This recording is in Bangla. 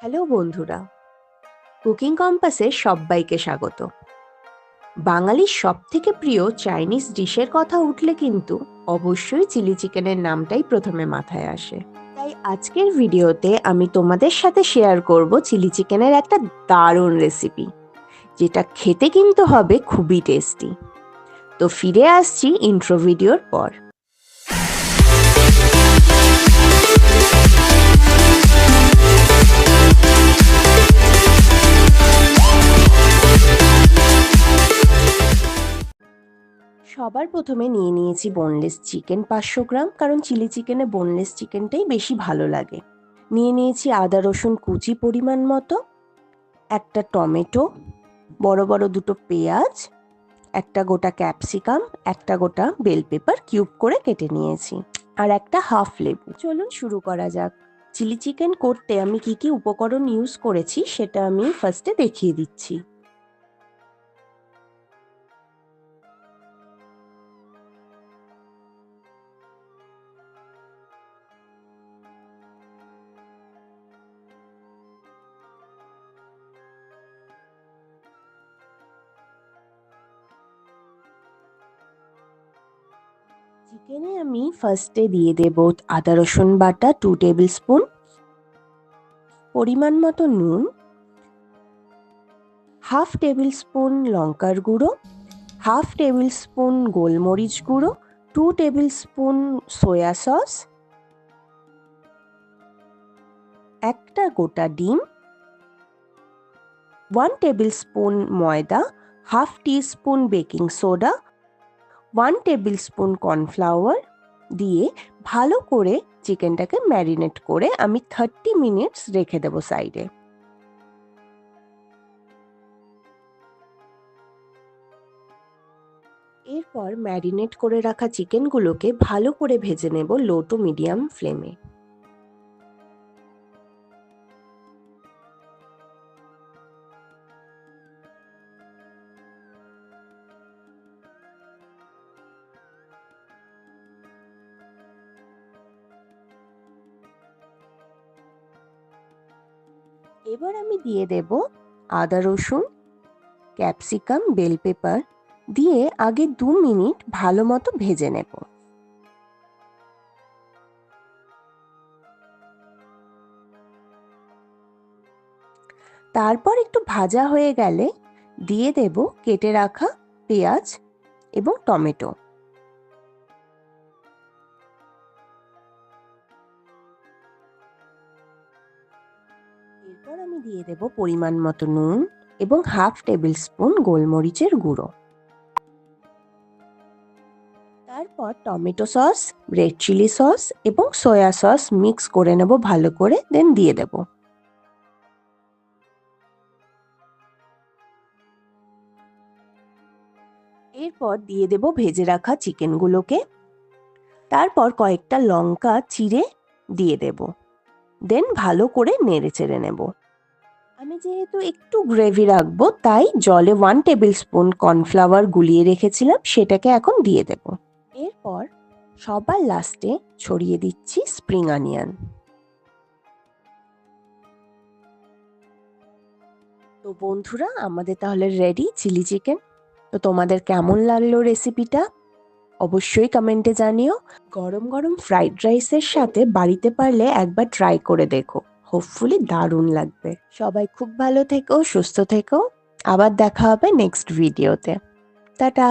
হ্যালো বন্ধুরা, কুকিং কম্পাসে সবাইকে স্বাগত। বাঙালির সবথেকে প্রিয় চাইনিজ ডিশের কথা উঠলে কিন্তু অবশ্যই চিলি চিকেনের নামটাই প্রথমে মাথায় আসে। তাই আজকের ভিডিওতে আমি তোমাদের সাথে শেয়ার করব চিলি চিকেনের একটা দারুণ রেসিপি, যেটা খেতে কিন্তু হবে খুবই টেস্টি। তো ফিরে আসছি ইন্ট্রো ভিডিওর পর। সবার প্রথমে নিয়ে নিয়েছি বোনলেস চিকেন 500 গ্রাম, কারণ চিলি চিকেনে বোনলেস চিকেনটাই বেশি ভালো লাগে। নিয়ে নিয়েছি আদা রসুন কুচি পরিমাণ মতো, একটা টমেটো, বড় বড় দুটো পেঁয়াজ, একটা গোটা ক্যাপসিকাম, একটা গোটা বেল পেপার কিউব করে কেটে নিয়েছি, আর একটা হাফ লেবু। চলুন শুরু করা যাক। চিলি চিকেন করতে আমি কি কি উপকরণ ইউজ করেছি সেটা আমি ফার্স্টে দেখিয়ে দিচ্ছি। চিকেনে আমি ফার্স্টে দিয়ে দেব আদা রসুন বাটা 2 টেবিল স্পুন, পরিমাণ মতো নুন, হাফ টেবিল স্পুন লঙ্কার গুঁড়ো, হাফ টেবিল স্পুন গোলমরিচ গুঁড়ো, 2 টেবিল স্পুন সয়া সস, একটা গোটা ডিম, 1 টেবিল স্পুন ময়দা, half teaspoon baking soda, 1 table spoon cornflour দিয়ে ভালো করে চিকেনটাকে ম্যারিনেট করে আমি 30 মিনিটস রেখে দেবো সাইডে। এরপর ম্যারিনেট করে রাখা চিকেনগুলোকে ভালো করে ভেজে নেব লো টু মিডিয়াম ফ্লেমে। এবার আমি দিয়ে দেব আদা রসুন, ক্যাপসিকাম, বেল পেপার দিয়ে আগে 2 মিনিট ভালো মতো ভেজে নেব। তারপর একটু ভাজা হয়ে গেলে দিয়ে দেব কেটে রাখা পেঁয়াজ এবং টমেটো। এরপর আমি দিয়ে দেব পরিমাণ মতো নুন এবং হাফ টেবিল স্পুন গোলমরিচের গুঁড়ো। তারপর tomato sauce, red chilli sauce এবং সয়া সস মিক্স করে নেব ভালো করে, দেন দিয়ে দেব। এরপর দিয়ে দেব ভেজে রাখা চিকেনগুলোকে, তারপর কয়েকটা লঙ্কা চিড়ে দিয়ে দেব, দেন ভালো করে নেড়ে চেড়ে নেব। আমি যেহেতু একটু গ্রেভি রাখবো তাই জলে 1 টেবিল স্পুন কর্নফ্লাওয়ার গুলিয়ে রেখেছিলাম সেটাকে এখন দিয়ে দেব। এরপর সবার লাস্টে ছড়িয়ে দিচ্ছি স্প্রিং অনিয়ন। তো বন্ধুরা, আমাদের তাহলে রেডি চিলি চিকেন। তো তোমাদের কেমন লাগলো রেসিপিটা অবশ্যই কমেন্টে জানিও। গরম গরম ফ্রাইড রাইসের সাথে বাড়িতে পারলে একবার ট্রাই করে দেখো, হোপফুলি দারুণ লাগবে। সবাই খুব ভালো থেকো, সুস্থ থেকো, আবার দেখা হবে নেক্সট ভিডিওতে। টাটা।